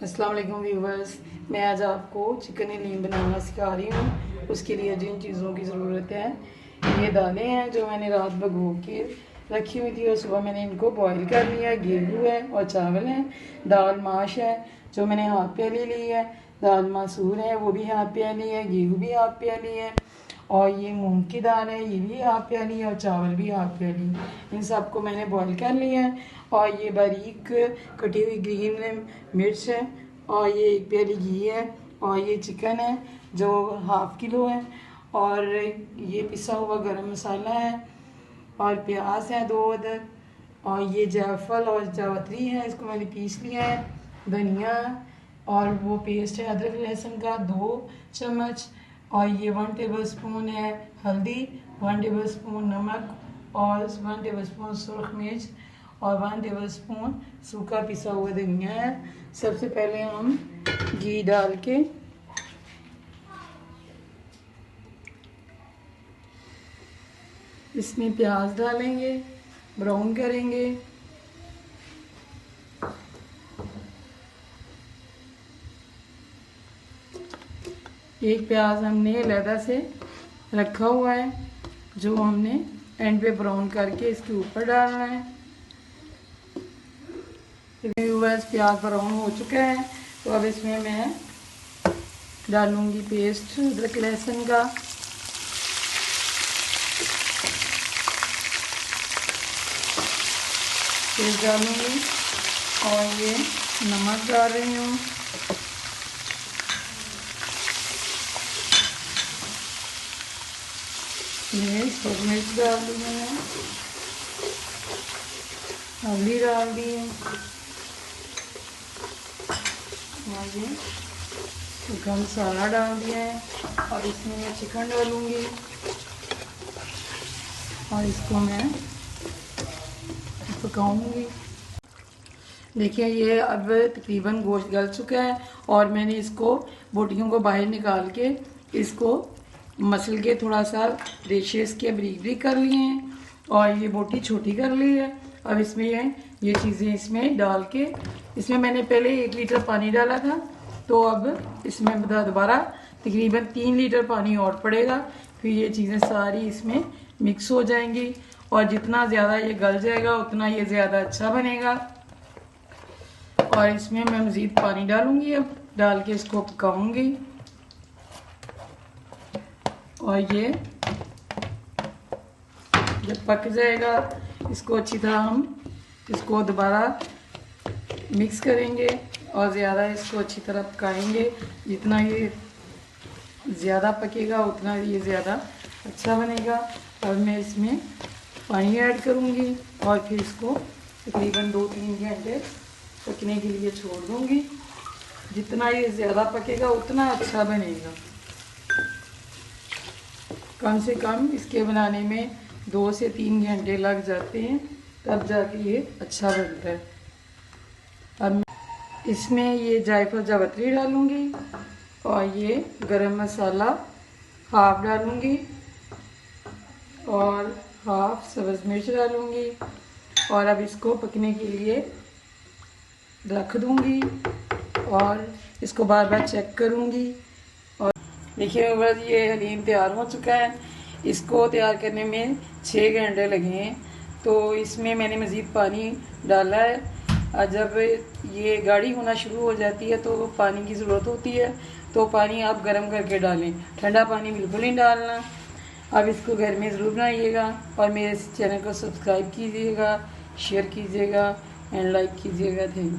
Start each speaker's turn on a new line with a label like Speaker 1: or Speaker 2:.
Speaker 1: अस्सलाम वालेकुम व्यूवर्स, मैं आज आपको चिकन लीम बनाना सिखा रही हूँ। उसके लिए जिन चीज़ों की ज़रूरत है, ये दालें हैं जो मैंने रात भिगो के रखी हुई थी और सुबह मैंने इनको बॉईल कर लिया। गेहूँ है और चावल हैं। दाल माश है जो मैंने हाफ प्याली ली है। दाल मसूर है वो भी हाफ प्याली है। गेहूँ भी हाफ प्याली है और ये मूंग की दाल है, ये भी हाफ प्याली है और चावल भी हाफ प्याली। इन सबको मैंने बॉईल कर लिया है। और ये बारीक कटी हुई ग्रीन मिर्च है और ये 1 प्याली घी है और ये चिकन है जो हाफ किलो है और ये पिसा हुआ गरम मसाला है और प्याज है 2 अदद और ये जायफल और जावित्री है, इसको मैंने पीस लिया है। धनिया और वो पेस्ट है अदरक लहसुन का 2 चम्मच और ये 1 टेबलस्पून है हल्दी, 1 टेबलस्पून नमक और 1 टेबलस्पून सुरख मिर्च और 1 टेबलस्पून सूखा पिसा हुआ धनिया है। सबसे पहले हम घी डाल के इसमें प्याज डालेंगे, ब्राउन करेंगे। एक प्याज हमने अलहदा से रखा हुआ है जो हमने एंड पे ब्राउन करके इसके ऊपर डालना है। व्यूअर्स, प्याज ब्राउन हो चुका है तो अब इसमें मैं डालूंगी पेस्ट अदरक लहसुन का। पेस्ट डालूंगी और ये नमक डाल रही हूँ। ये सूरख मिर्च डाल दी मैंने, हल्दी डाल दी है और ये सूखा मसाला डाल दिया है और इसमें मैं चिकन डालूंगी और इसको मैं पकाऊंगी। देखिए ये अब तकरीबन गोश्त गल चुका है और मैंने इसको बोटियों को बाहर निकाल के इसको मसल के थोड़ा सा रेशेस के बारीक बारीक कर लिए हैं और ये बोटी छोटी कर ली है। अब इसमें ये चीज़ें इसमें डाल के, इसमें मैंने पहले 1 लीटर पानी डाला था तो अब इसमें दोबारा तकरीबन 3 लीटर पानी और पड़ेगा। फिर ये चीज़ें सारी इसमें मिक्स हो जाएंगी और जितना ज़्यादा ये गल जाएगा उतना ये ज़्यादा अच्छा बनेगा। और इसमें मैं मज़ीद पानी डालूंगी, अब डाल के इसको पकाऊंगी और ये जब पक जाएगा इसको अच्छी तरह हम इसको दोबारा मिक्स करेंगे और ज़्यादा इसको अच्छी तरह पकाएंगे। जितना ये ज़्यादा पकेगा उतना ये ज़्यादा अच्छा बनेगा। अब मैं इसमें पानी ऐड करूँगी और फिर इसको तकरीबन 2-3 घंटे पकने के लिए छोड़ दूँगी। जितना ये ज़्यादा पकेगा उतना अच्छा बनेगा। कम से कम इसके बनाने में 2 से 3 घंटे लग जाते हैं, तब जाके ये अच्छा बनता है। अब इसमें ये जायफल जावित्री डालूँगी और ये गरम मसाला हाफ डालूँगी और हाफ सब्ज़ मिर्च डालूँगी और अब इसको पकने के लिए रख दूँगी और इसको बार बार चेक करूँगी। और देखिए बस ये हलीम तैयार हो चुका है। इसको तैयार करने में 6 घंटे लगे हैं तो इसमें मैंने मज़ीद पानी डाला है। और जब ये गाढ़ी होना शुरू हो जाती है तो पानी की ज़रूरत होती है तो पानी आप गर्म करके डालें, ठंडा पानी बिल्कुल नहीं डालना। अब इसको घर में ज़रूर बनाइएगा और मेरे चैनल को सब्सक्राइब कीजिएगा, शेयर कीजिएगा एंड लाइक कीजिएगा। Thank you.